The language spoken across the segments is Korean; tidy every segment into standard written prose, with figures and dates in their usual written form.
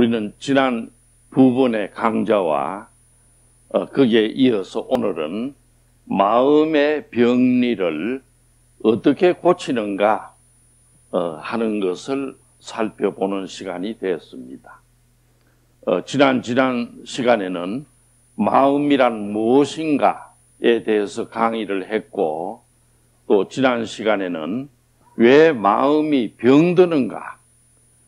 우리는 지난 두 번의 강좌와 거기에 이어서 오늘은 마음의 병리를 어떻게 고치는가 하는 것을 살펴보는 시간이 되었습니다. 지난 시간에는 마음이란 무엇인가에 대해서 강의를 했고, 또 지난 시간에는 왜 마음이 병드는가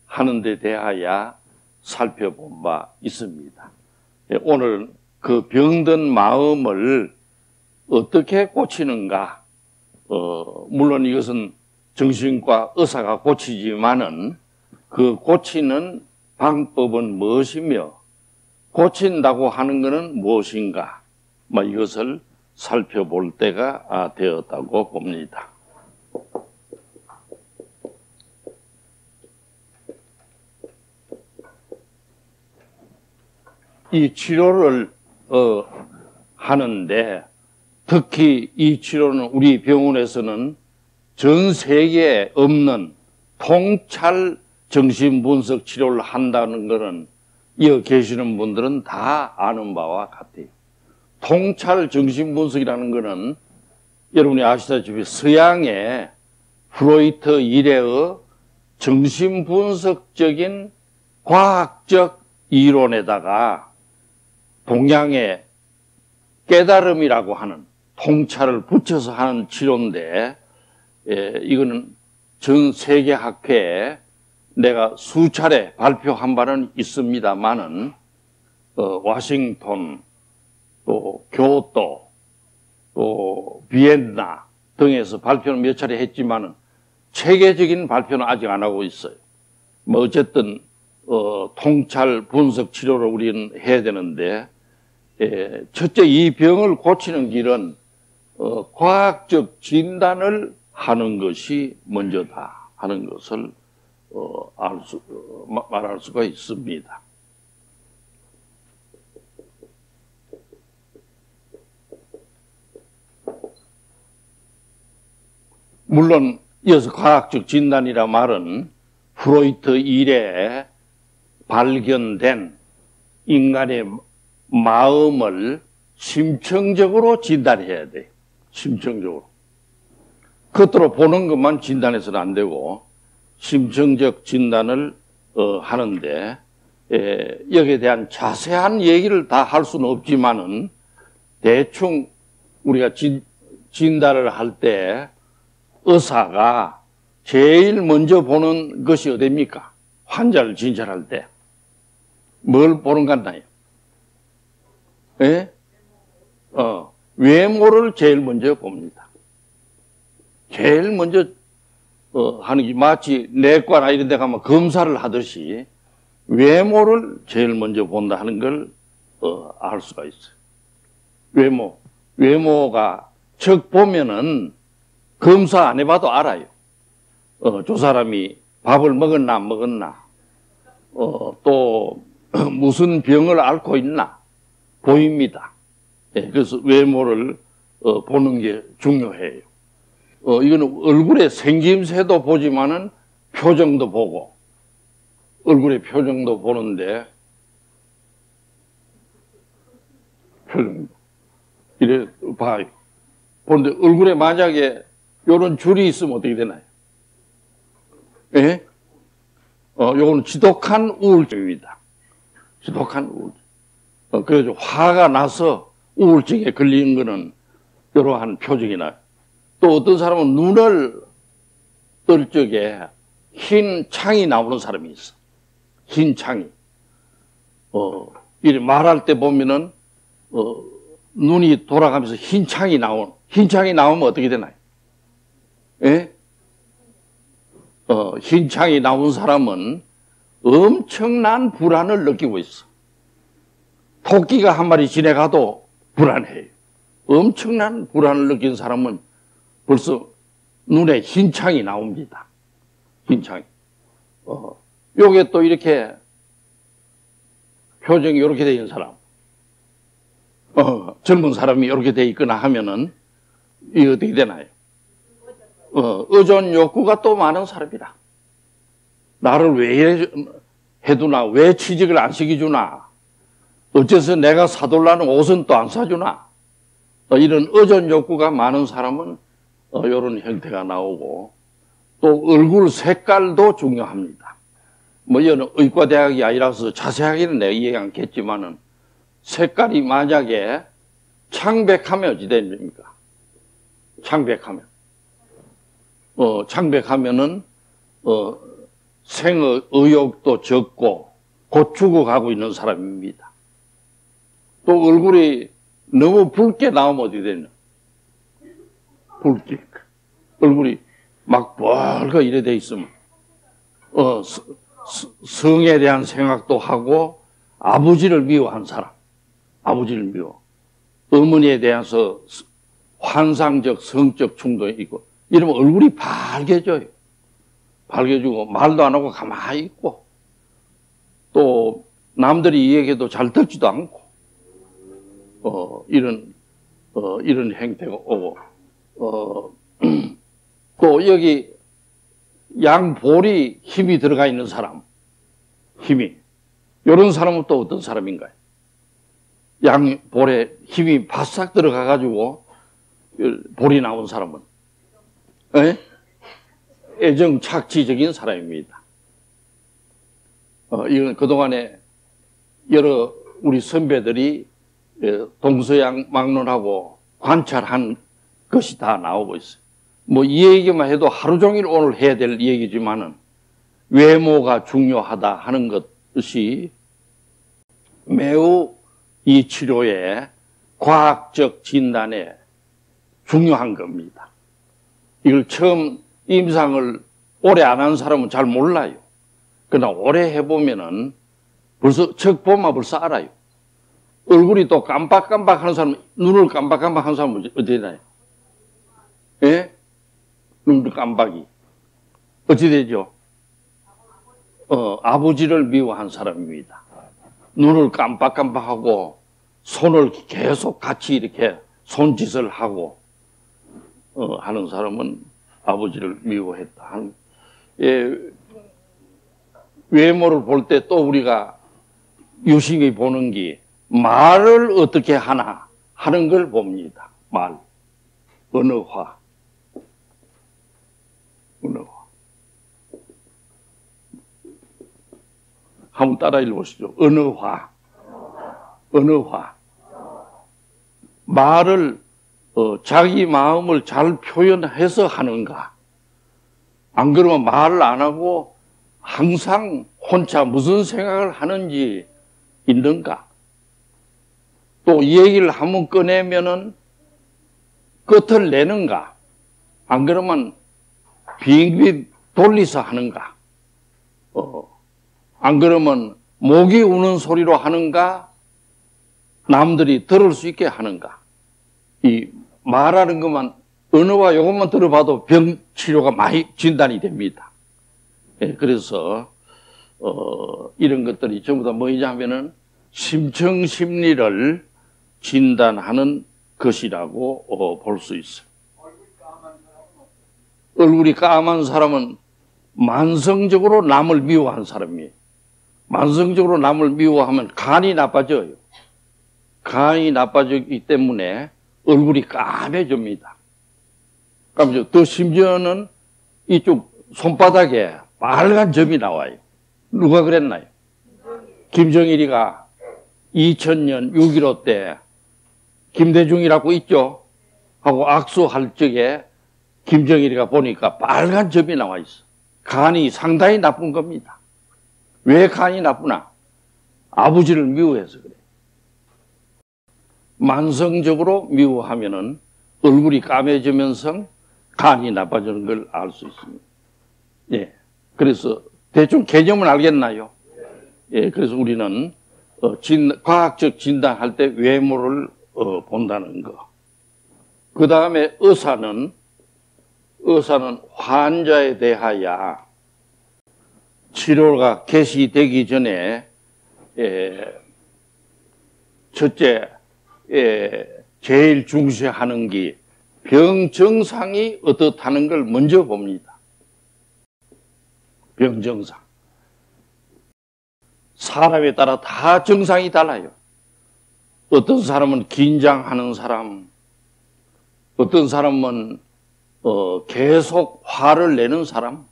하는 데 대하여 살펴본 바 있습니다. 오늘 그 병든 마음을 어떻게 고치는가, 물론 이것은 정신과 의사가 고치지만은 그 고치는 방법은 무엇이며 고친다고 하는 것은 무엇인가, 이것을 살펴볼 때가 되었다고 봅니다. 이 치료를 하는데, 특히 이 치료는 우리 병원에서는 전 세계에 없는 통찰 정신분석 치료를 한다는 것은 이어 계시는 분들은 다 아는 바와 같아요. 통찰 정신분석이라는 것은 여러분이 아시다시피 서양의 프로이트 이래의 정신분석적인 과학적 이론에다가 동양의 깨달음이라고 하는 통찰을 붙여서 하는 치료인데, 이거는 전 세계 학회에 내가 수차례 발표한 바는 있습니다만은, 워싱턴, 또 교토, 또 비엔나 등에서 발표는 몇 차례 했지만은 체계적인 발표는 아직 안 하고 있어요. 어쨌든 통찰 분석 치료를 우리는 해야 되는데, 첫째 이 병을 고치는 길은 과학적 진단을 하는 것이 먼저다 하는 것을 말할 수가 있습니다. 물론 이어서 과학적 진단이라 말은 프로이트 이래에 발견된 인간의 마음을 심층적으로 진단해야 돼요. 심층적으로. 겉으로 보는 것만 진단해서는 안 되고 심층적 진단을 하는데, 여기에 대한 자세한 얘기를 다 할 수는 없지만은 대충 우리가 진단을 할 때 의사가 제일 먼저 보는 것이 어디입니까? 환자를 진찰할 때 뭘 보는 것 같나요? 예? 외모를 제일 먼저 봅니다. 제일 먼저 하는 게 마치 내과나 이런 데 가면 검사를 하듯이 외모를 제일 먼저 본다 하는 걸 알 수가 있어요. 외모가 척 보면은 검사 안 해봐도 알아요. 저 사람이 밥을 먹었나 안 먹었나, 또 무슨 병을 앓고 있나 보입니다. 그래서 외모를 보는 게 중요해요. 이거는 얼굴의 생김새도 보지만은 표정도 보고, 얼굴의 표정도 보는데, 표정 이래 봐요. 그런데 얼굴에 만약에 이런 줄이 있으면 어떻게 되나요? 예? 요거는 지독한 우울증입니다. 지독한 우울증. 그래서 화가 나서 우울증에 걸리는 거는 이러한 표정이 나요. 또 어떤 사람은 눈을 뜰 적에 흰 창이 나오는 사람이 있어. 흰 창이. 이렇게 말할 때 보면은, 눈이 돌아가면서 흰 창이 나오면 어떻게 되나요? 예? 흰 창이 나온 사람은 엄청난 불안을 느끼고 있어. 토끼가 한 마리 지나가도 불안해요. 엄청난 불안을 느낀 사람은 벌써 눈에 흰 창이 나옵니다. 흰 창이. 요게 또 이렇게 표정이 이렇게 돼 있는 사람. 젊은 사람이 이렇게 돼 있거나 하면은 이게 어떻게 되나요? 의존 욕구가 또 많은 사람이다. 나를 왜 해두나? 왜 취직을 안 시켜주나? 어째서 내가 사돌라는 옷은 또 안 사주나? 이런 의존 욕구가 많은 사람은 이런 형태가 나오고, 또 얼굴 색깔도 중요합니다. 뭐 이거는 의과대학이 아니라서 자세하게는 내가 이해가 않겠지만은, 색깔이 만약에 창백하면 어찌 됩니까? 창백하면. 창백하면은, 생의 의욕도 적고, 곧 죽어가고 있는 사람입니다. 또 얼굴이 너무 붉게 나오면 어떻게 되냐? 붉게. 얼굴이 막 벌거 이래 돼 있으면, 성에 대한 생각도 하고, 아버지를 미워한 사람. 아버지를 미워. 어머니에 대해서 환상적, 성적 충동이 있고, 이러면 얼굴이 밝게져요. 밝게지고, 말도 안 하고 가만히 있고, 또, 남들이 얘기해도 잘 듣지도 않고, 이런 행태가 오고, 또 여기 양볼이 힘이 들어가 있는 사람, 힘이. 이런 사람은 또 어떤 사람인가요? 양볼에 힘이 바싹 들어가가지고 볼이 나온 사람은 애정착취적인 사람입니다. 이건 그동안에 여러 우리 선배들이 동서양 막론하고 관찰한 것이 다 나오고 있어요. 뭐 이 얘기만 해도 하루 종일 오늘 해야 될 얘기지만은 외모가 중요하다 하는 것이 매우 이 치료의 과학적 진단에 중요한 겁니다. 이걸 처음 임상을 오래 안 한 사람은 잘 몰라요. 그러나 오래 해보면은 벌써 척 보면 벌써 알아요. 얼굴이 또 깜빡깜빡 하는 사람, 눈을 깜빡깜빡 하는 사람은 어떻게 되나요? 예? 눈을 깜빡이. 어찌 되죠? 아버지를 미워한 사람입니다. 눈을 깜빡깜빡하고 손을 계속 같이 이렇게 손짓을 하고 하는 사람은 아버지를 미워했다. 외모를 볼 때 또 우리가 유심히 보는 게 말을 어떻게 하나 하는 걸 봅니다. 말, 언어화. 한번 따라 읽어보시죠. 언어화. 말을 자기 마음을 잘 표현해서 하는가? 안 그러면 말을 안 하고 항상 혼자 무슨 생각을 하는지 있는가? 또 이 얘기를 한번 꺼내면은 끝을 내는가? 안 그러면 빙빙 돌리서 하는가? 안 그러면 목이 우는 소리로 하는가? 남들이 들을 수 있게 하는가? 이 말하는 것만, 언어와 이것만 들어봐도 병 치료가 많이 진단이 됩니다. 예, 그래서, 이런 것들이 전부 다 뭐냐 하면은 심청심리를 진단하는 것이라고 볼 수 있어요. 얼굴이 까만 사람은 만성적으로 남을 미워한 사람이에요. 만성적으로 남을 미워하면 간이 나빠져요. 간이 나빠지기 때문에 얼굴이 까매집니다. 더 심지어는 이쪽 손바닥에 빨간 점이 나와요. 누가 그랬나요? 김정일이가 2000년 6.15 때 김대중이라고 있죠? 하고 악수할 적에 김정일이가 보니까 빨간 점이 나와 있어. 간이 상당히 나쁜 겁니다. 왜 간이 나쁘나? 아버지를 미워해서 그래. 만성적으로 미워하면은 얼굴이 까매지면서 간이 나빠지는 걸 알 수 있습니다. 예. 그래서 대충 개념을 알겠나요? 예. 그래서 우리는 과학적 진단할 때 외모를 본다는 거. 그 다음에 의사는 환자에 대하여 치료가 개시되기 전에 첫째 제일 중시하는 게 병 증상이 어떻다는 걸 먼저 봅니다. 병 증상. 사람에 따라 다 증상이 달라요. 어떤 사람은 긴장하는 사람, 어떤 사람은 계속 화를 내는 사람,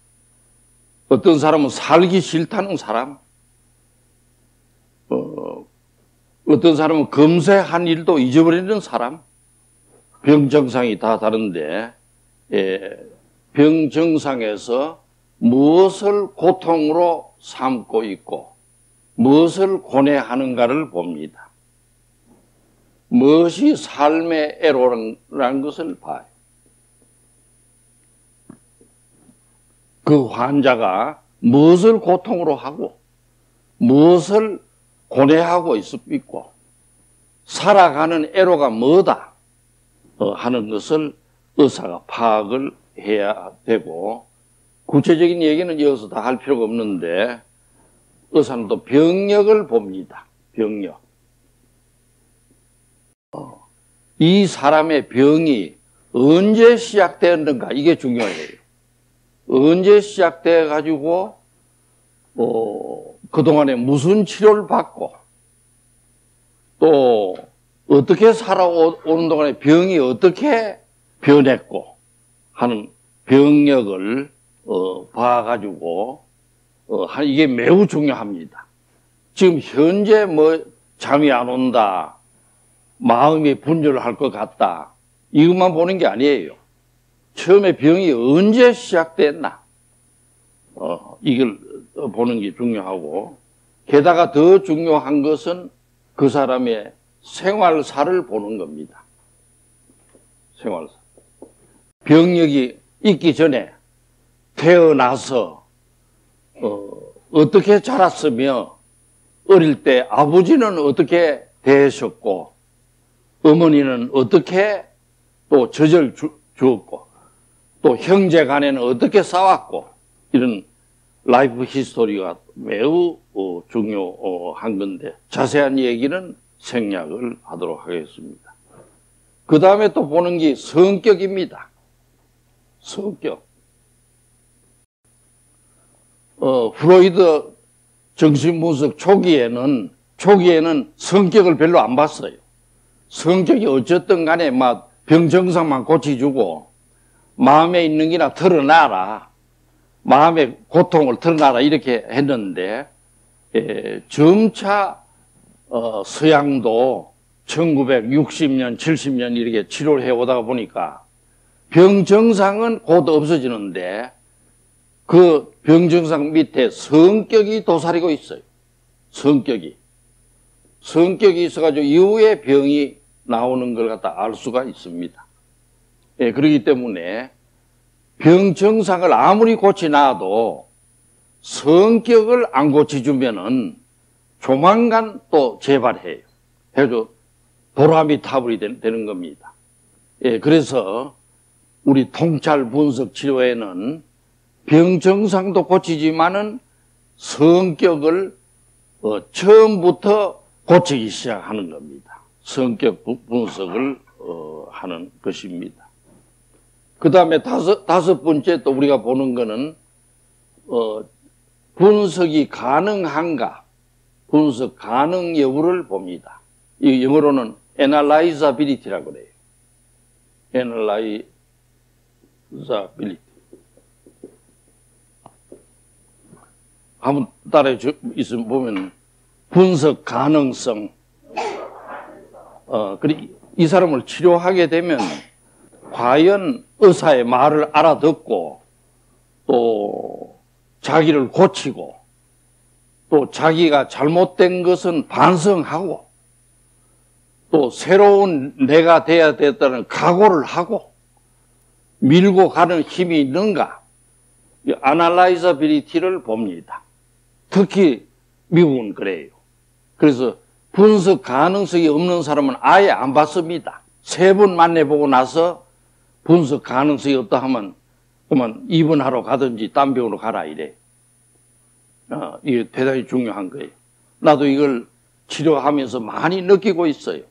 어떤 사람은 살기 싫다는 사람, 어떤 사람은 금세 한 일도 잊어버리는 사람, 병 증상이 다 다른데 병 증상에서 무엇을 고통으로 삼고 있고 무엇을 고뇌하는가를 봅니다. 무엇이 삶의 애로라는 것을 봐요. 그 환자가 무엇을 고통으로 하고 무엇을 고뇌하고 있고 살아가는 애로가 뭐다 하는 것을 의사가 파악을 해야 되고, 구체적인 얘기는 여기서 다 할 필요가 없는데 의사는 또 병력을 봅니다. 병력. 이 사람의 병이 언제 시작되었는가, 이게 중요해요. 언제 시작돼 가지고 그동안에 무슨 치료를 받고 또 어떻게 살아오는 동안에 병이 어떻게 변했고 하는 병력을 봐가지고 이게 매우 중요합니다. 지금 현재 뭐 잠이 안 온다, 마음이 분열할 것 같다, 이것만 보는 게 아니에요. 처음에 병이 언제 시작됐나, 이걸 보는 게 중요하고, 게다가 더 중요한 것은 그 사람의 생활사를 보는 겁니다. 생활사. 병력이 있기 전에 태어나서 어떻게 자랐으며 어릴 때 아버지는 어떻게 대하셨고 어머니는 어떻게 또 젖을 주었고 또 형제 간에는 어떻게 싸웠고, 이런 라이프 히스토리가 매우 중요한 건데 자세한 얘기는 생략을 하도록 하겠습니다. 그 다음에 또 보는 게 성격입니다. 성격. 프로이드 정신분석 초기에는 성격을 별로 안 봤어요. 성격이 어쨌든 간에 막 병 증상만 고쳐주고 마음에 있는 게나 털어놔라, 마음의 고통을 털어놔라, 이렇게 했는데 점차 서양도 1960년, 70년 이렇게 치료를 해오다가 보니까 병 증상은 곧 없어지는데 그 병 증상 밑에 성격이 도사리고 있어요. 성격이 있어가지고 이후에 병이 나오는 걸 갖다 알 수가 있습니다. 그렇기 때문에 병 증상을 아무리 고치놔도 성격을 안 고쳐주면은 조만간 또 재발해요. 해서 도라미타불이 되는 겁니다. 그래서 우리 통찰 분석 치료에는 병 증상도 고치지만은 성격을 처음부터 고치기 시작하는 겁니다. 성격 분석을 하는 것입니다. 그 다음에 다섯 번째 또 우리가 보는 거는 분석이 가능한가, 분석 가능 여부를 봅니다. 이 영어로는 analyzability라고 그래요. analyzability. 한번 따라해 있으면 보면 분석 가능성. 이 사람을 치료하게 되면 과연 의사의 말을 알아듣고 또 자기를 고치고 또 자기가 잘못된 것은 반성하고 또 새로운 내가 돼야 되겠다는 각오를 하고 밀고 가는 힘이 있는가, 이 아날라이저빌리티를 봅니다. 특히 미국은 그래요. 그래서 분석 가능성이 없는 사람은 아예 안 받습니다. 3번 만나보고 나서 분석 가능성이 없다 하면 그러면 입원하러 가든지 딴 병으로 가라 이래. 이게 대단히 중요한 거예요. 나도 이걸 치료하면서 많이 느끼고 있어요.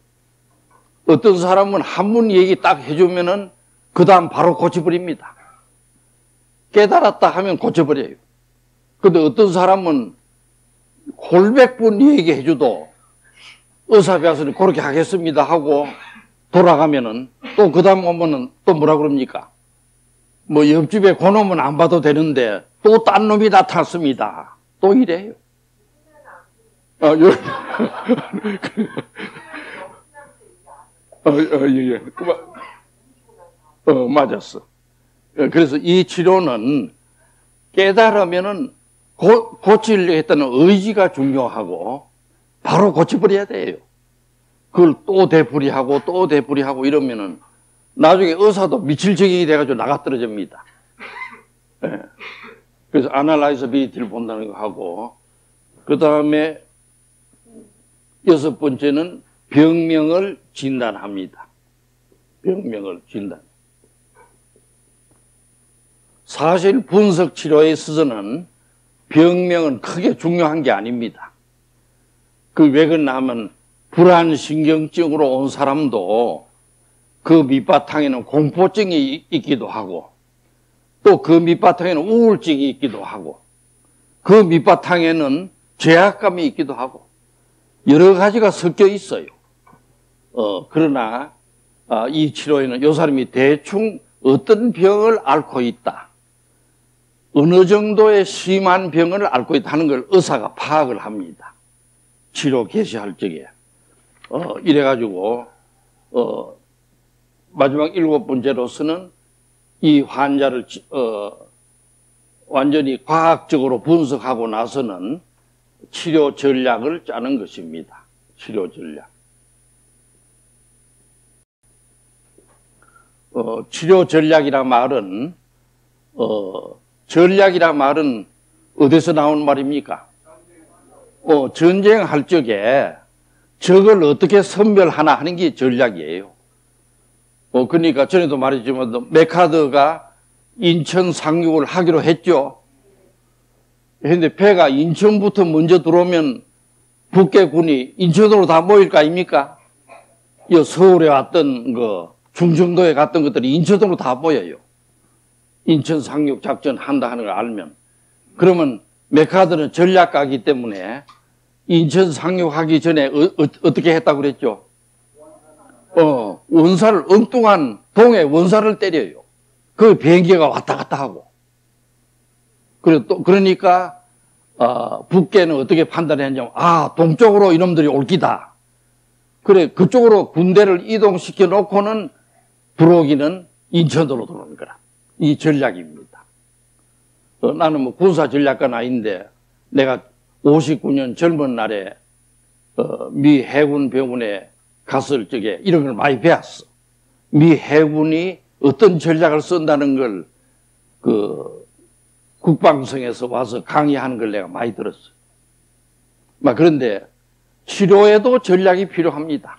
어떤 사람은 한 번 얘기 딱 해주면은 그 다음 바로 고쳐버립니다. 깨달았다 하면 고쳐버려요. 근데 어떤 사람은 골백 번 얘기해줘도 의사가 와서 그렇게 하겠습니다 하고 돌아가면은 또 그 다음 오면은 또 뭐라 그럽니까? 뭐 옆집에 그놈은 안 봐도 되는데 또 딴 놈이 나타났습니다. 또 이래요. 예. 맞았어. 그래서 이 치료는 깨달으면은 고치려 했다는 의지가 중요하고 바로 고쳐버려야 돼요. 그걸 또 되풀이하고 또 되풀이하고 이러면은 나중에 의사도 미칠 지경이 돼가지고 나가떨어집니다. 네. 그래서 아날라이저비리티를 본다는 거 하고, 그 다음에 6번째는 병명을 진단합니다. 병명을 진단. 사실 분석 치료에 있어서는 병명은 크게 중요한 게 아닙니다. 왜 그러냐 하면 불안신경증으로 온 사람도 그 밑바탕에는 공포증이 있기도 하고 또 그 밑바탕에는 우울증이 있기도 하고 그 밑바탕에는 죄악감이 있기도 하고 여러 가지가 섞여 있어요. 그러나 이 치료에는 이 사람이 대충 어떤 병을 앓고 있다, 어느 정도의 심한 병을 앓고 있다는 걸 의사가 파악을 합니다. 치료 개시할 적에. 이래가지고 마지막 7번째로서는 이 환자를 완전히 과학적으로 분석하고 나서는 치료 전략을 짜는 것입니다. 치료 전략. 치료 전략이란 말은 전략이란 말은 어디서 나온 말입니까? 전쟁할 적에 적을 어떻게 선별하나 하는 게 전략이에요. 그러니까 전에도 말했지만 메카드가 인천 상륙을 하기로 했죠. 그런데 배가 인천부터 먼저 들어오면 북계군이 인천으로 다 모일 거 아닙니까? 서울에 왔던 중정도에 갔던 것들이 인천으로 다 모여요. 인천 상륙 작전 한다 하는 걸 알면. 그러면 메카드는 전략가이기 때문에 인천 상륙하기 전에 어떻게 했다고 그랬죠? 원사를, 엉뚱한 동해 원사를 때려요. 그 비행기가 왔다 갔다 하고. 그러니까, 북계는 어떻게 판단했냐면, 동쪽으로 이놈들이 올 기다. 그래, 그쪽으로 군대를 이동시켜 놓고는 들어오기는 인천으로 들어오는 거라. 이 전략입니다. 나는 뭐 군사 전략가는 아닌데, 내가 59년 젊은 날에, 미 해군 병원에 갔을 적에 이런 걸 많이 배웠어. 미 해군이 어떤 전략을 쓴다는 걸 국방성에서 와서 강의하는 걸 내가 많이 들었어. 그런데 치료에도 전략이 필요합니다.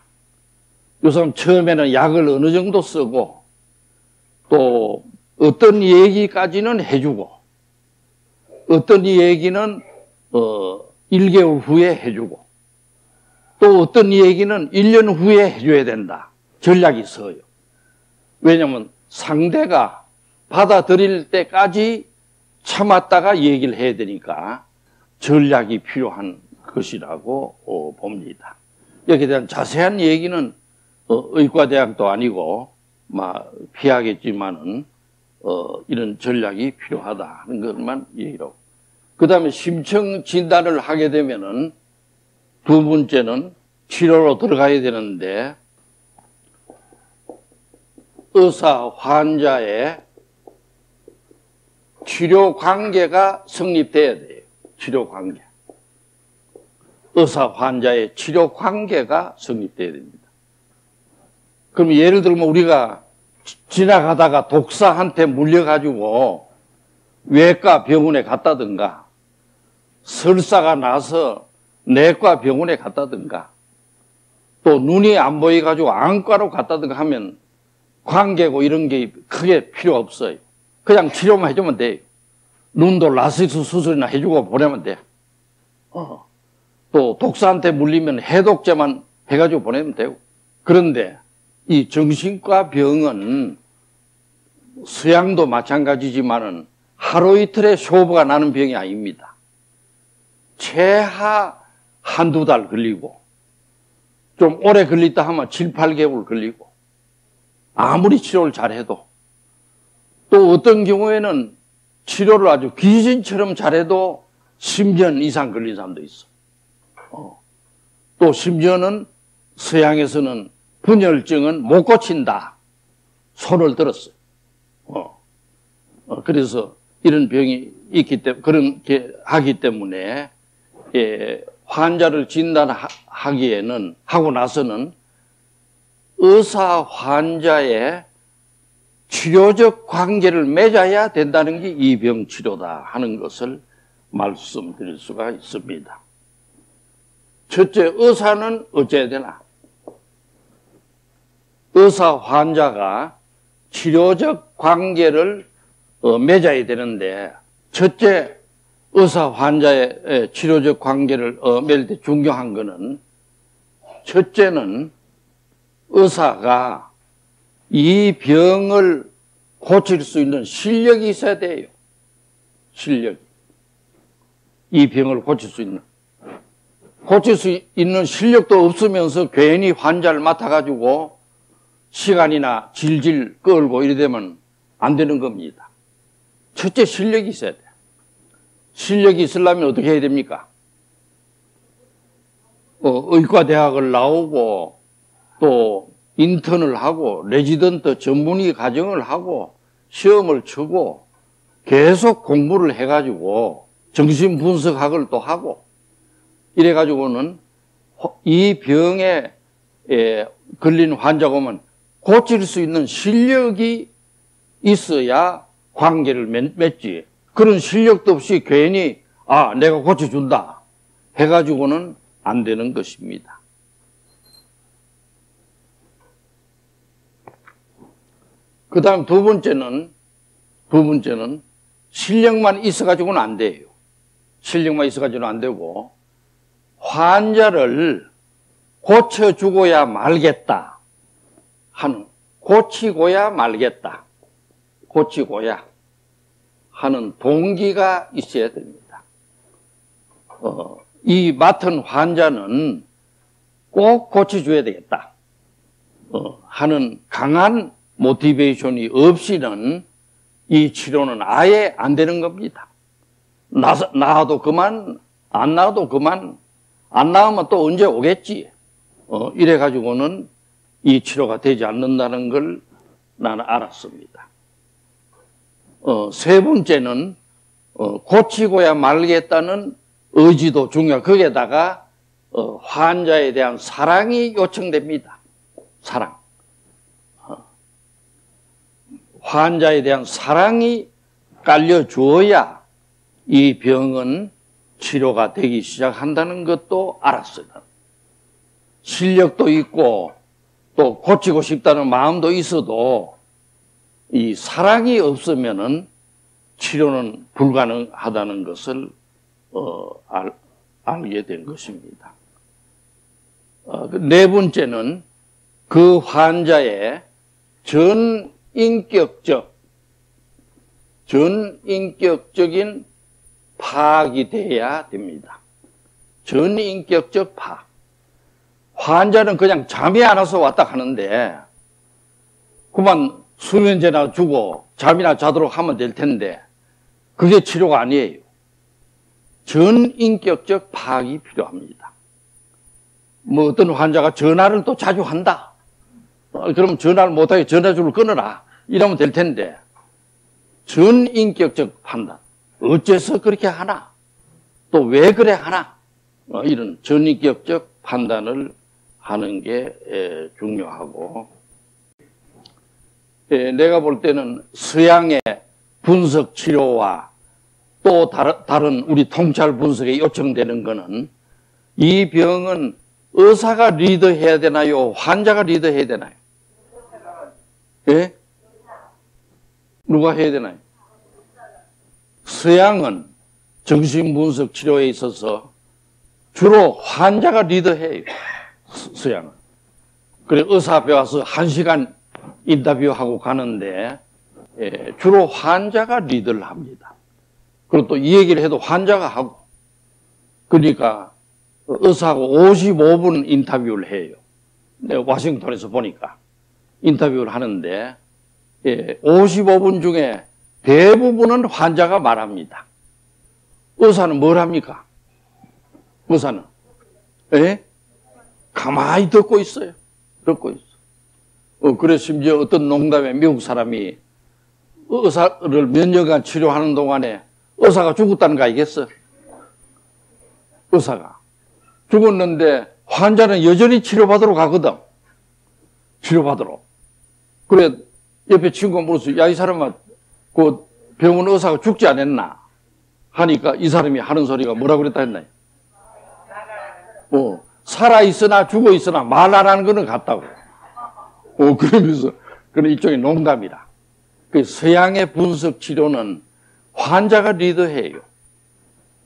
요즘 처음에는 약을 어느 정도 쓰고 또 어떤 얘기까지는 해주고 어떤 얘기는 1개월 후에 해주고 또 어떤 얘기는 1년 후에 해줘야 된다. 전략이 있어요. 왜냐하면 상대가 받아들일 때까지 참았다가 얘기를 해야 되니까 전략이 필요한 것이라고 봅니다. 여기에 대한 자세한 얘기는 의과대학도 아니고 피하겠지만은 이런 전략이 필요하다 하는 것만 얘기하고, 그 다음에 심층 진단을 하게 되면은 두 번째는 치료로 들어가야 되는데, 의사 환자의 치료 관계가 성립돼야 돼요. 치료 관계. 의사 환자의 치료 관계가 성립돼야 됩니다. 그럼 예를 들면 우리가 지나가다가 독사한테 물려가지고 외과 병원에 갔다든가, 설사가 나서 내과 병원에 갔다든가, 또 눈이 안 보여가지고 안과로 갔다든가 하면 관계고 이런 게 크게 필요 없어요. 그냥 치료만 해주면 돼요. 눈도 라식스 수술이나 해주고 보내면 돼. 또 독사한테 물리면 해독제만 해가지고 보내면 되고. 그런데 이 정신과 병은 서양도 마찬가지지만은 하루 이틀에 쇼부가 나는 병이 아닙니다. 최하 한두 달 걸리고, 좀 오래 걸리다 하면 7, 8개월 걸리고, 아무리 치료를 잘해도, 또 어떤 경우에는 치료를 아주 귀신처럼 잘해도 10년 이상 걸린 사람도 있어. 또 심지어는 서양에서는 분열증은 못 고친다 손을 들었어요. 그래서 이런 병이 있기 때문에, 그렇게 하기 때문에, 환자를 진단하기에는, 하고 나서는 의사 환자의 치료적 관계를 맺어야 된다는 게 이 병 치료다 하는 것을 말씀드릴 수가 있습니다. 첫째, 의사는 어째야 되나? 의사 환자가 치료적 관계를 맺어야 되는데, 첫째, 의사 환자의 치료적 관계를 맺을 때 중요한 것은, 첫째는 의사가 이 병을 고칠 수 있는 실력이 있어야 돼요. 실력이. 이 병을 고칠 수 있는 실력도 없으면서 괜히 환자를 맡아가지고 시간이나 질질 끌고 이래 되면 안 되는 겁니다. 첫째, 실력이 있어야 돼요. 실력이 있으려면 어떻게 해야 됩니까? 의과대학을 나오고, 또 인턴을 하고, 레지던트 전문의 과정을 하고, 시험을 치고, 계속 공부를 해가지고, 정신분석학을 또 하고, 이래가지고는 이 병에 걸린 환자가 오면 고칠 수 있는 실력이 있어야 관계를 맺지. 그런 실력도 없이 괜히 내가 고쳐준다 해가지고는 안 되는 것입니다. 그 다음 두 번째는 실력만 있어가지고는 안 돼요. 실력만 있어가지고는 안 되고, 환자를 고쳐주고야 말겠다 하는, 고치고야 하는 동기가 있어야 됩니다. 이 맡은 환자는 꼭 고쳐줘야 되겠다 하는 강한 모티베이션이 없이는 이 치료는 아예 안 되는 겁니다. 나아도 그만, 안 나아도 그만, 안 나으면 또 언제 오겠지. 이래가지고는 이 치료가 되지 않는다는 걸 나는 알았습니다. 세 번째는 고치고야 말겠다는 의지도 중요하고, 거기에다가 환자에 대한 사랑이 요청됩니다. 사랑. 환자에 대한 사랑이 깔려주어야 이 병은 치료가 되기 시작한다는 것도 알았어요. 실력도 있고 또 고치고 싶다는 마음도 있어도 이 사랑이 없으면은 치료는 불가능하다는 것을 알게 된 것입니다. 네 번째는 그 환자의 전인격적인 파악이 돼야 됩니다. 전인격적 파악. 환자는 그냥 잠이 안 와서 왔다 가는데 그만 수면제나 주고 잠이나 자도록 하면 될 텐데 그게 치료가 아니에요. 전인격적 파악이 필요합니다. 뭐 어떤 환자가 전화를 또 자주 한다. 그럼 전화를 못하게 전화줄을 끊어라. 이러면 될 텐데 전인격적 판단. 어째서 그렇게 하나? 또 왜 그래 하나? 이런 전인격적 판단을 하는 게 중요하고, 내가 볼 때는 서양의 분석 치료와 또 다른 우리 통찰 분석에 요청되는 거는 이 병은 의사가 리드해야 되나요? 환자가 리드해야 되나요? 예? 누가 해야 되나요? 서양은 정신분석 치료에 있어서 주로 환자가 리드해요. 서양은. 그래 의사 앞에 와서 1시간 인터뷰하고 가는데 주로 환자가 리드를 합니다. 그리고 또 이 얘기를 해도 환자가 하고 그러니까 의사하고 55분 인터뷰를 해요. 내가 워싱턴에서 보니까 인터뷰를 하는데 55분 중에 대부분은 환자가 말합니다. 의사는 뭘 합니까? 의사는 가만히 듣고 있어요. 듣고 있어. 그래서 심지어 어떤 농담에 미국 사람이 의사를 몇 년간 치료하는 동안에 의사가 죽었다는 거 알겠어? 의사가 죽었는데 환자는 여전히 치료받으러 가거든. 치료받으러. 그래 옆에 친구가 물었어요. 야, 이 사람아, 그 병원 의사가 죽지 않았나? 하니까 이 사람이 하는 소리가 뭐라고 그랬다 했나요? 살아있으나 죽어있으나 말 안 하는 거는 같다고. 그러면서, 그런 일종의 농담이라. 그 서양의 분석 치료는 환자가 리더해요.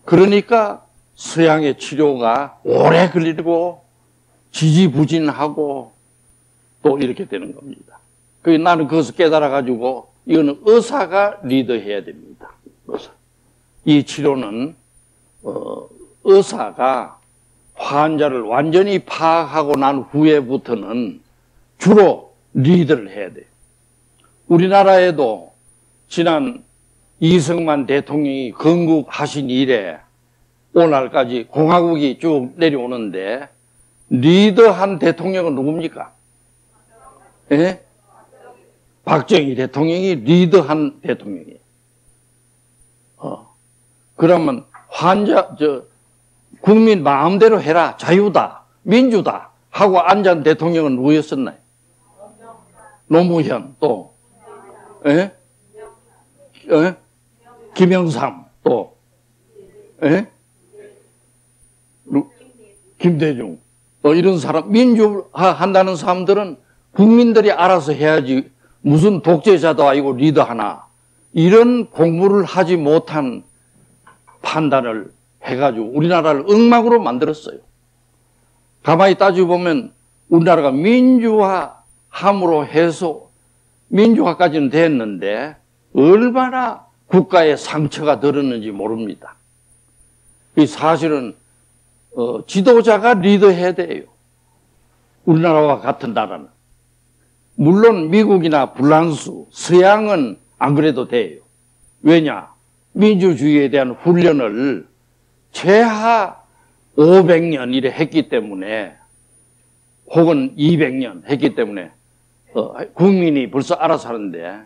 그러니까 서양의 치료가 오래 걸리고 지지부진하고 또 이렇게 되는 겁니다. 나는 그것을 깨달아가지고 이거는 의사가 리더해야 됩니다. 의사. 이 치료는 의사가 환자를 완전히 파악하고 난 후에부터는 주로 리더를 해야 돼요. 우리나라에도 지난 이승만 대통령이 건국하신 이래 오늘날까지 공화국이 쭉 내려오는데 리더한 대통령은 누굽니까? 예? 박정희 대통령이 리더한 대통령이에요. 그러면 국민 마음대로 해라, 자유다, 민주다 하고 앉은 대통령은 누구였었나요? 노무현 또, 김영삼 또, 김대중 이런 사람, 민주화 한다는 사람들은 국민들이 알아서 해야지 무슨 독재자도 아니고 리더 하나 이런 공부를 하지 못한 판단을 해가지고 우리나라를 엉망으로 만들었어요. 가만히 따지고 보면 우리나라가 민주화함으로 해서 민주화까지는 됐는데 얼마나 국가에 상처가 들었는지 모릅니다. 이 사실은 지도자가 리더해야 돼요. 우리나라와 같은 나라는. 물론 미국이나 프랑스, 서양은 안 그래도 돼요. 왜냐? 민주주의에 대한 훈련을 최하 500년 이래 했기 때문에 혹은 200년 했기 때문에 국민이 벌써 알아서 하는데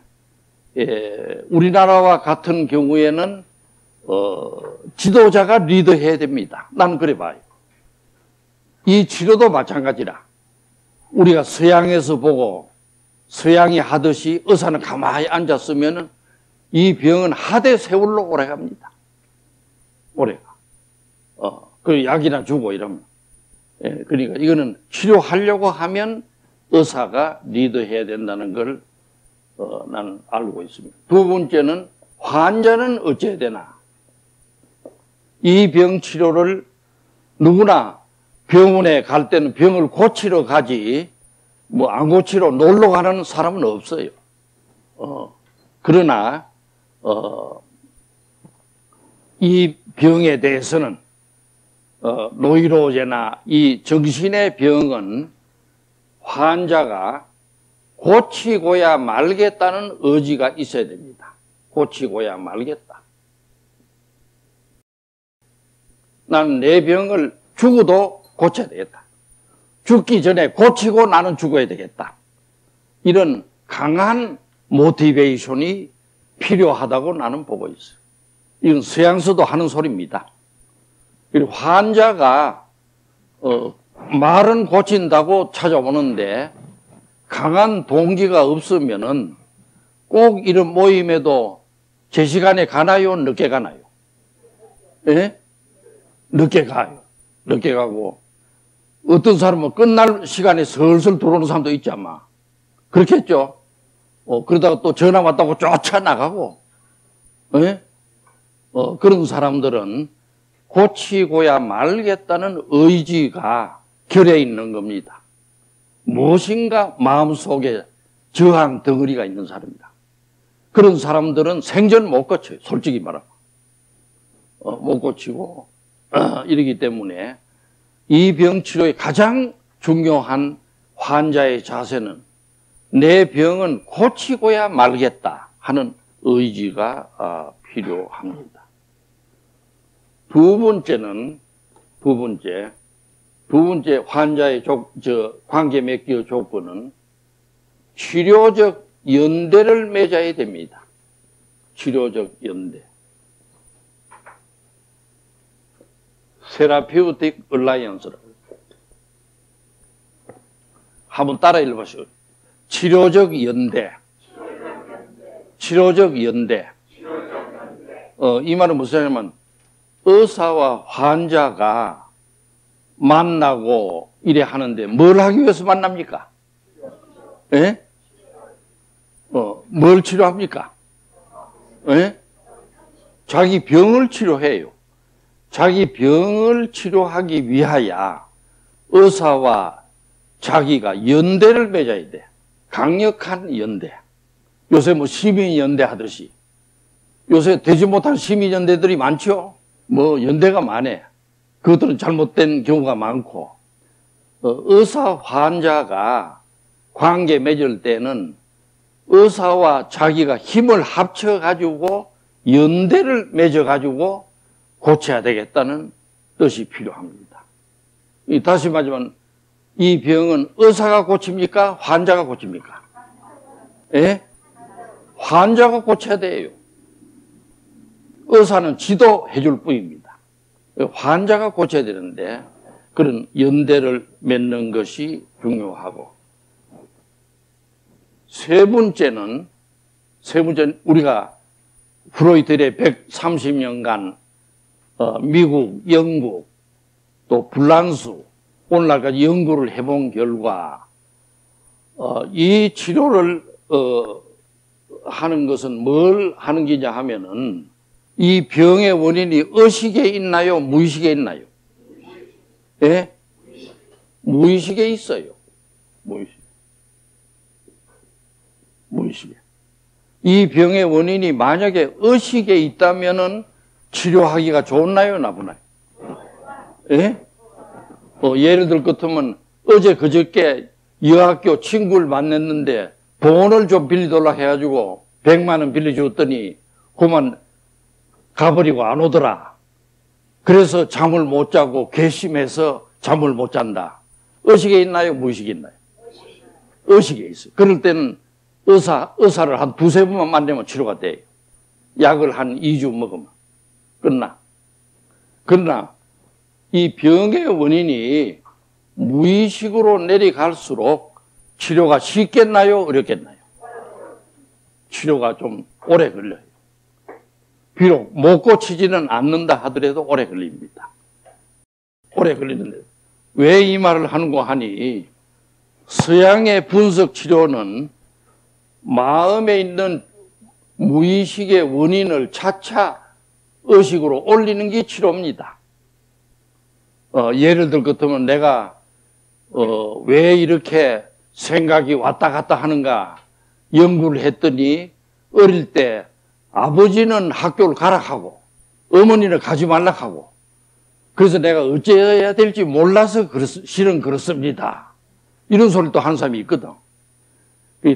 우리나라와 같은 경우에는 지도자가 리더해야 됩니다. 나는 그래 봐요. 이 치료도 마찬가지라. 우리가 서양에서 보고 서양이 하듯이 의사는 가만히 앉았으면 이 병은 하대 세월로 오래갑니다. 오래가. 그 약이나 주고 이러면. 그러니까 이거는 치료하려고 하면 의사가 리더해야 된다는 걸 나는 알고 있습니다. 두 번째는 환자는 어찌해야 되나. 이 병 치료를 누구나 병원에 갈 때는 병을 고치러 가지 안 고치러 놀러 가는 사람은 없어요. 그러나 이 병에 대해서는 노이로제나 이 정신의 병은 환자가 고치고야 말겠다는 의지가 있어야 됩니다. 고치고야 말겠다. 나는 내 병을 죽어도 고쳐야 되겠다. 죽기 전에 고치고 나는 죽어야 되겠다. 이런 강한 모티베이션이 필요하다고 나는 보고 있어요. 이건 서양서도 하는 소리입니다. 환자가 말은 고친다고 찾아오는데 강한 동기가 없으면은 꼭 이런 모임에도 제 시간에 가나요? 늦게 가나요? 예? 늦게 가요. 늦게 가고 어떤 사람은 끝날 시간에 슬슬 들어오는 사람도 있지 아마. 그렇겠죠? 그러다가 또 전화 왔다고 쫓아나가고 예? 그런 사람들은 고치고야 말겠다는 의지가 결에 있는 겁니다. 무엇인가 마음속에 저항 덩어리가 있는 사람입니다. 그런 사람들은 생전 못 고쳐요. 솔직히 말하면. 못 고치고 이러기 때문에 이 병 치료의 가장 중요한 환자의 자세는 내 병은 고치고야 말겠다 하는 의지가 필요합니다. 두 번째 환자의 관계 맺기의 조건은 치료적 연대를 맺어야 됩니다. 치료적 연대. Therapeutic Alliance라고. 한번 따라 읽어보시죠. 치료적 연대. 치료적 연대. 이 말은 무슨 말이냐면 의사와 환자가 만나고 이래 하는데 뭘 하기 위해서 만납니까? 예? 뭘 치료합니까? 예? 자기 병을 치료해요. 자기 병을 치료하기 위하여 의사와 자기가 연대를 맺어야 돼. 강력한 연대. 요새 뭐 시민연대 하듯이. 요새 되지 못한 시민연대들이 많죠? 뭐 연대가 많아. 그것들은 잘못된 경우가 많고. 의사 환자가 관계 맺을 때는 의사와 자기가 힘을 합쳐가지고 연대를 맺어가지고 고쳐야 되겠다는 뜻이 필요합니다. 다시 말하면 이 병은 의사가 고칩니까? 환자가 고칩니까? 예? 환자가 고쳐야 돼요. 의사는 지도해 줄 뿐입니다. 환자가 고쳐야 되는데 그런 연대를 맺는 것이 중요하고 세 번째는 우리가 프로이트의 130년간 미국, 영국, 또 프랑스, 오늘날까지 연구를 해본 결과 이 치료를 하는 것은 뭘 하는 게냐 하면은 이 병의 원인이 의식에 있나요? 무의식에 있나요? 예? 무의식에 있어요. 무의식에. 이 병의 원인이 만약에 의식에 있다면은 치료하기가 좋나요? 나쁘나요? 예? 예를 들 것 같으면 어제 그저께 여학교 친구를 만났는데 돈을 좀 빌리달라 해가지고 100만 원 빌려줬더니 그만 가버리고 안 오더라. 그래서 잠을 못 자고 괘씸해서 잠을 못 잔다. 의식에 있나요? 무의식에 있나요? 의식에 있어요. 그럴 때는 의사를 한 두세 번만 만나면 치료가 돼요. 약을 한 2주 먹으면. 끝나. 그러나 이 병의 원인이 무의식으로 내려갈수록 치료가 쉽겠나요? 어렵겠나요? 치료가 좀 오래 걸려요. 비록 못 고치지는 않는다 하더라도 오래 걸립니다. 오래 걸리는데 왜 이 말을 하는가 하니 서양의 분석 치료는 마음에 있는 무의식의 원인을 차차 의식으로 올리는 게 치료입니다. 예를 들 것 같으면 내가 왜 이렇게 생각이 왔다 갔다 하는가 연구를 했더니 어릴 때 아버지는 학교를 가라 하고 어머니는 가지 말라 하고 그래서 내가 어째야 될지 몰라서 실은 그렇습니다. 이런 소리를 또 하는 사람이 있거든.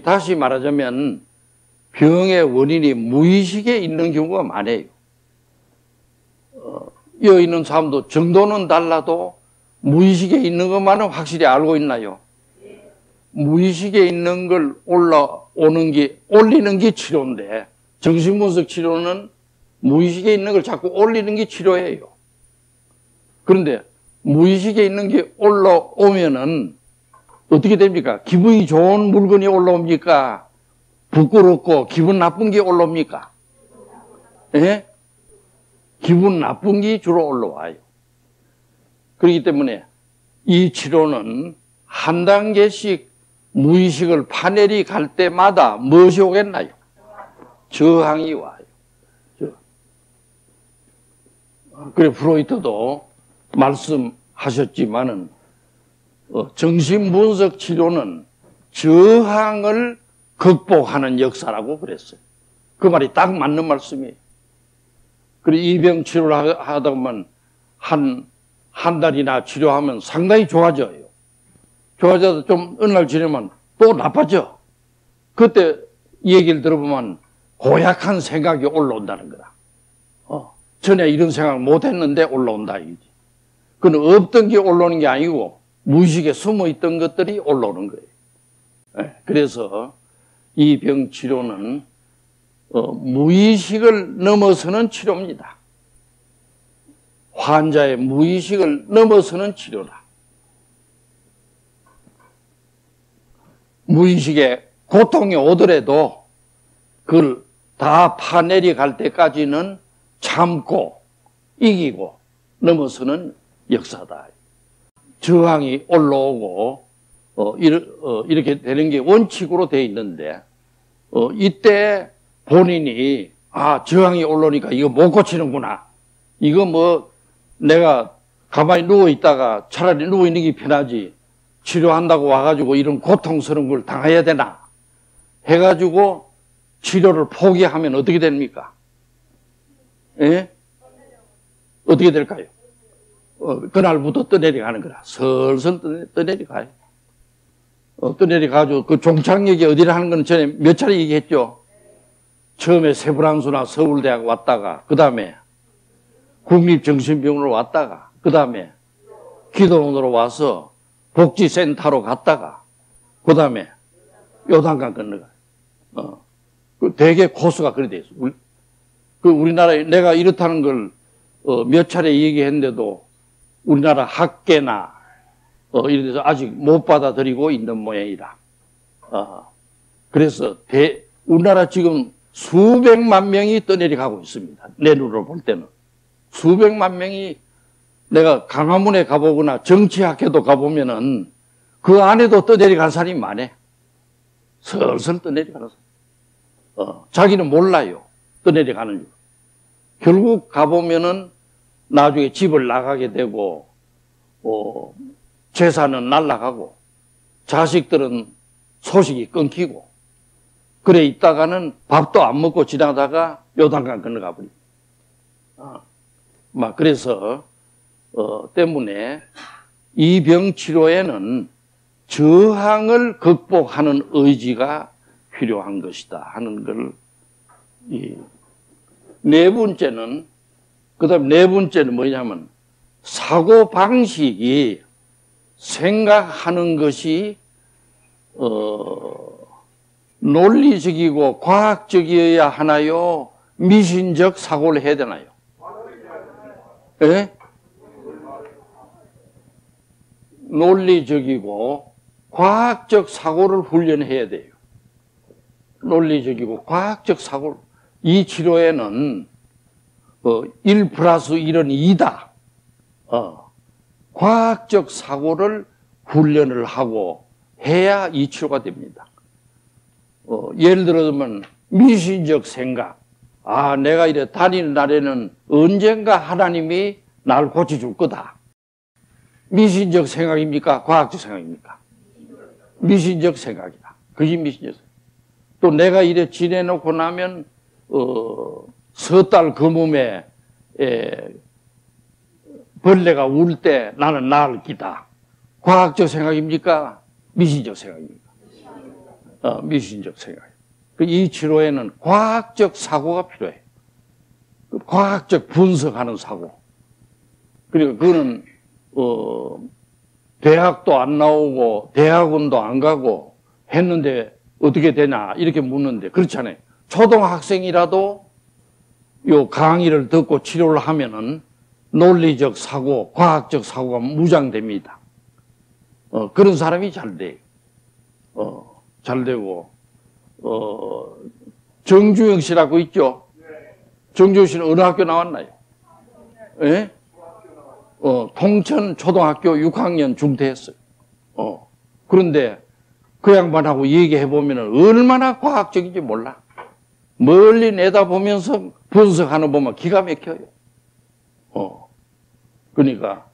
다시 말하자면 병의 원인이 무의식에 있는 경우가 많아요. 여기 있는 사람도 정도는 달라도 무의식에 있는 것만은 확실히 알고 있나요? 무의식에 있는 걸 올리는 게 치료인데 정신분석 치료는 무의식에 있는 걸 자꾸 올리는 게 치료예요. 그런데 무의식에 있는 게 올라오면은 어떻게 됩니까? 기분이 좋은 물건이 올라옵니까? 부끄럽고 기분 나쁜 게 올라옵니까? 예? 기분 나쁜 게 주로 올라와요. 그렇기 때문에 이 치료는 한 단계씩 무의식을 파내리 갈 때마다 무엇이 오겠나요? 저항이 와요. 그래 프로이트도 말씀하셨지만은 정신분석 치료는 저항을 극복하는 역사라고 그랬어요. 그 말이 딱 맞는 말씀이에요. 그리고 이 병 치료를 하다 보면 한 달이나 치료하면 상당히 좋아져요. 좋아져서 좀 어느 날 지나면 또 나빠져. 그때 이 얘기를 들어보면 고약한 생각이 올라온다는 거다. 전에 이런 생각을 못 했는데 올라온다 이거지. 그건 없던 게 올라오는 게 아니고 무의식에 숨어 있던 것들이 올라오는 거예요. 그래서 이 병 치료는 무의식을 넘어서는 치료입니다. 환자의 무의식을 넘어서는 치료다. 무의식에 고통이 오더라도 그걸 다 파내리 갈 때까지는 참고 이기고 넘어서는 역사다. 저항이 올라오고 이렇게 되는 게 원칙으로 되어 있는데 이때 본인이 저항이 올라오니까 이거 못 고치는구나. 이거 뭐 내가 가만히 누워 있다가 차라리 누워 있는 게 편하지 치료한다고 와가지고 이런 고통스러운 걸 당해야 되나 해가지고 치료를 포기하면 어떻게 됩니까? 예? 어떻게 될까요? 그날부터 떠내려가는 거라. 슬슬 떠내려가요. 떠내려가지고 그 종착역이 어디를 하는 건 전에 몇 차례 얘기했죠. 처음에 세브란스나 서울대학 왔다가 그 다음에 국립정신병원으로 왔다가 그 다음에 기도원으로 와서 복지센터로 갔다가 그 다음에 요단강 건너가요. 되게 코스가 그리 돼 있어. 우리나라에 내가 이렇다는 걸 몇 차례 얘기했는데도 우리나라 학계나 이런 데서 아직 못 받아들이고 있는 모양이다. 그래서 우리나라 지금 수백만 명이 떠내려가고 있습니다. 내 눈으로 볼 때는. 수백만 명이 내가 강화문에 가보거나 정치학회도 가보면은 그 안에도 떠내려간 사람이 많아. 슬슬 떠내려가는 사람. 자기는 몰라요. 떠내려가는 줄. 결국 가보면은 나중에 집을 나가게 되고, 재산은 날아가고, 자식들은 소식이 끊기고, 그래 있다가는 밥도 안 먹고 지나다가 요단강 건너가 버립니다. 그래서, 때문에 이 병 치료에는 저항을 극복하는 의지가 필요한 것이다 하는 걸, 네 번째는, 그 다음 네 번째는 뭐냐면, 사고 방식이 생각하는 것이, 논리적이고 과학적이어야 하나요? 미신적 사고를 해야 되나요? 예? 논리적이고 과학적 사고를 훈련해야 돼요. 논리적이고 과학적 사고를. 이 치료에는 1 플러스 1은 2다. 과학적 사고를 훈련을 하고 해야 이 치료가 됩니다. 예를 들어서 미신적 생각. 내가 이래 다니는 날에는 언젠가 하나님이 날 고쳐줄 거다. 미신적 생각입니까? 과학적 생각입니까? 미신적 생각이다. 그게 미신적 생각. 또 내가 이래 지내놓고 나면 섣달 그몸에 벌레가 울 때 나는 나을 기다. 과학적 생각입니까? 미신적 생각입니까? 미신적 생각. 이 치료에는 과학적 사고가 필요해. 과학적 분석하는 사고. 그리고 그거는 대학도 안 나오고 대학원도 안 가고 했는데 어떻게 되냐 이렇게 묻는데 그렇잖아요. 초등학생이라도 요 강의를 듣고 치료를 하면은 논리적 사고, 과학적 사고가 무장됩니다. 그런 사람이 잘 돼요. 잘 되고, 정주영 씨라고 있죠? 정주영 씨는 어느 학교 나왔나요? 예? 통천 초등학교 6학년 중퇴했어요. 그런데 그 양반하고 얘기해보면 얼마나 과학적인지 몰라. 멀리 내다보면서 분석하는 보면 기가 막혀요. 그러니까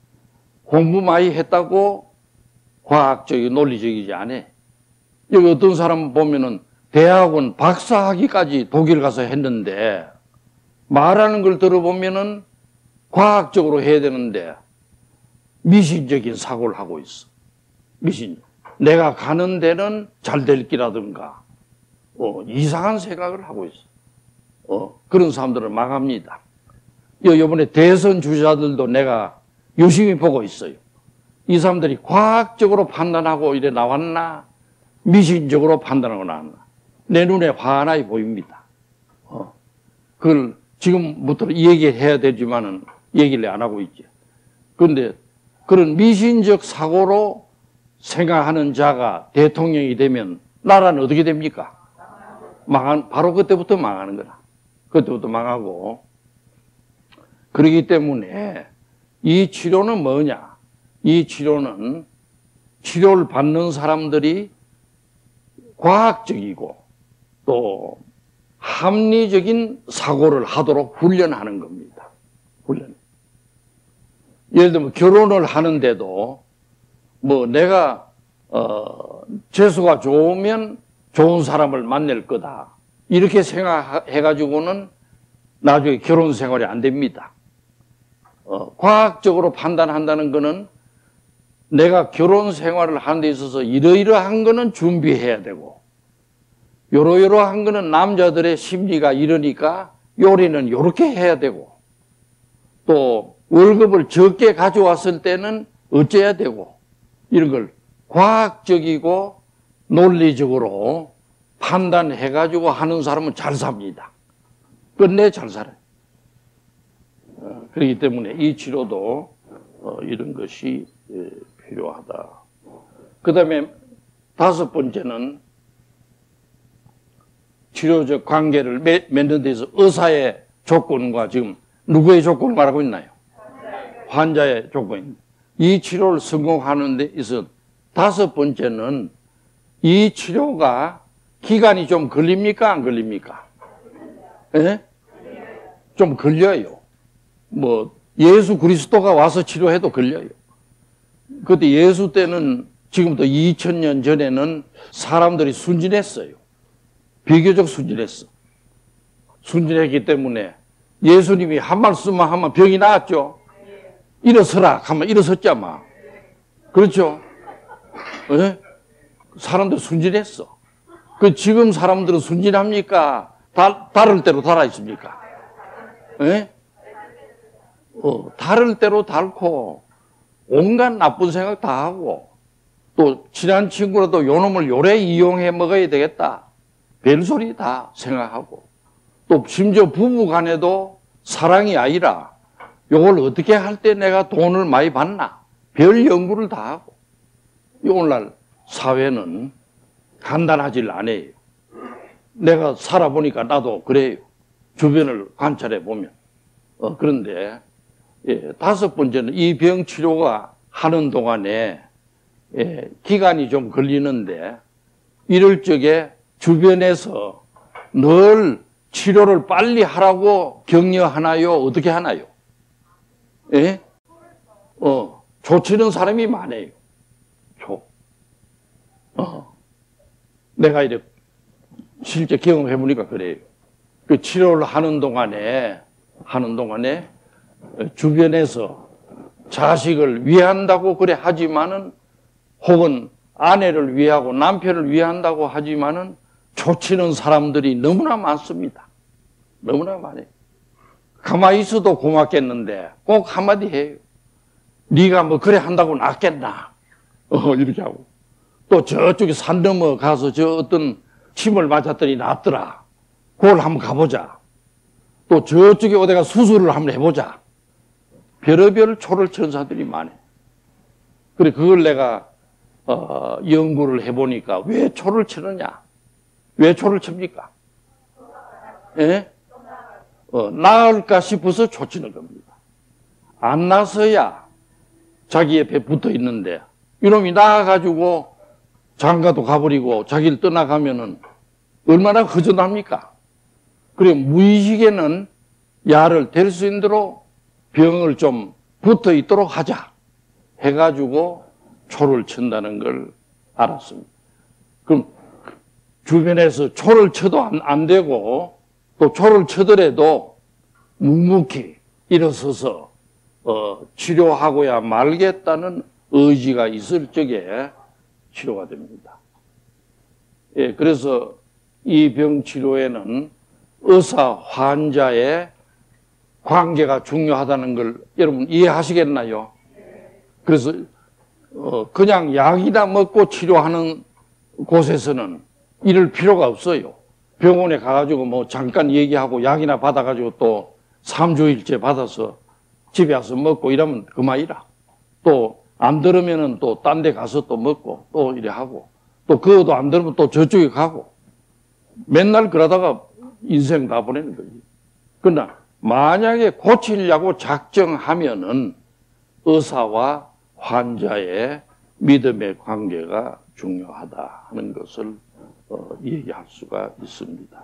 공부 많이 했다고 과학적이고 논리적이지 않아. 여기 어떤 사람 보면은 대학원 박사학위까지 독일 가서 했는데 말하는 걸 들어보면은 과학적으로 해야 되는데 미신적인 사고를 하고 있어. 미신. 내가 가는 데는 잘 될 기라든가 이상한 생각을 하고 있어. 그런 사람들을 막합니다. 이번에 대선 주자들도 내가 유심히 보고 있어요. 이 사람들이 과학적으로 판단하고 이래 나왔나 미신적으로 판단하고 나왔나 내 눈에 환하게 보입니다. 그걸 지금부터 얘기해야 되지만은 얘기를 안 하고 있죠. 그런데 그런 미신적 사고로 생각하는 자가 대통령이 되면 나라는 어떻게 됩니까? 바로 그때부터 망하는 거다. 그때부터 망하고. 그렇기 때문에 이 치료는 뭐냐? 이 치료는 치료를 받는 사람들이 과학적이고 또 합리적인 사고를 하도록 훈련하는 겁니다. 훈련. 예를 들면 결혼을 하는데도 내가 재수가 좋으면 좋은 사람을 만날 거다. 이렇게 생각해가지고는 나중에 결혼 생활이 안 됩니다. 과학적으로 판단한다는 거는 내가 결혼 생활을 하는 데 있어서 이러이러한 거는 준비해야 되고 요러요러한 거는 남자들의 심리가 이러니까 요리는 요렇게 해야 되고 또 월급을 적게 가져왔을 때는 어째야 되고 이런 걸 과학적이고 논리적으로 판단해가지고 하는 사람은 잘 삽니다. 끝내 잘 살아요. 그렇기 때문에 이 치료도 이런 것이 필요하다. 그 다음에 5번째는 치료적 관계를 맺는 데서 의사의 조건과 지금 누구의 조건을 말하고 있나요? 환자의 조건입니다. 이 치료를 성공하는 데 있어 5번째는 이 치료가 기간이 좀 걸립니까? 안 걸립니까? 예? 좀 걸려요. 예수 그리스도가 와서 치료해도 걸려요. 그때 예수 때는 지금부터 2000년 전에는 사람들이 순진했어요. 비교적 순진했어. 순진했기 때문에 예수님이 한 말씀만 하면 병이 나았죠. 일어서라 하면 일어섰지 막. 그렇죠? 예? 사람들 순진했어. 지금 사람들은 순진합니까? 다를 대로 달아 있습니까? 예? 다를 대로 닳고 온갖 나쁜 생각 다 하고 또 친한 친구라도 요놈을 요래 이용해 먹어야 되겠다. 별소리 다 생각하고 또 심지어 부부 간에도 사랑이 아니라 요걸 어떻게 할 때 내가 돈을 많이 받나 별 연구를 다 하고 오늘날 사회는 간단하질 않아요. 내가 살아보니까 나도 그래요. 주변을 관찰해 보면. 그런데 5번째는 이 병 치료가 하는 동안에 기간이 좀 걸리는데 이럴 적에 주변에서 늘 치료를 빨리 하라고 격려하나요? 어떻게 하나요? 예? 조치는 사람이 많아요. 내가 이제 실제 경험해 보니까 그래요. 그 치료를 하는 동안에 주변에서 자식을 위한다고 그래 하지만은 혹은 아내를 위하고 남편을 위한다고 하지만은 조치는 사람들이 너무나 많습니다. 너무나 많아요. 가만히 있어도 고맙겠는데 꼭 한마디 해요. 네가 그래 한다고 낫겠나? 이렇게 하고. 또 저쪽에 산 넘어 가서 저 어떤 침을 맞았더니 낫더라. 그걸 한번 가보자. 또 저쪽에 어디가 수술을 한번 해보자. 별의별 초를 천사들이 많아. 그래 그걸 내가 연구를 해보니까 왜 초를 치느냐? 왜 초를 칩니까? 예? 나을까 싶어서 초 치는 겁니다. 안 나서야 자기 옆에 붙어 있는데 이놈이 나가가지고 장가도 가버리고 자기를 떠나가면은 얼마나 허전합니까? 그래 무의식에는 야를 될 수 있는 대로 병을 좀 붙어 있도록 하자 해가지고 초를 친다는 걸 알았습니다. 그럼 주변에서 초를 쳐도 안 되고 또 초를 쳐더라도 묵묵히 일어서서 치료하고야 말겠다는 의지가 있을 적에 치료가 됩니다. 예, 그래서 이 병 치료에는 의사, 환자의 관계가 중요하다는 걸 여러분 이해하시겠나요? 그래서 그냥 약이나 먹고 치료하는 곳에서는 이럴 필요가 없어요. 병원에 가가지고 뭐 잠깐 얘기하고 약이나 받아가지고 또 3주일째 받아서 집에 와서 먹고 이러면 그만이라. 또 안 들으면은 또 딴 데 가서 또 먹고 또 이래 하고 또 그것도 안 들으면 또 저쪽에 가고 맨날 그러다가 인생 다 보내는 거지. 그러나 만약에 고치려고 작정하면은 의사와 환자의 믿음의 관계가 중요하다 하는 것을 얘기할 수가 있습니다.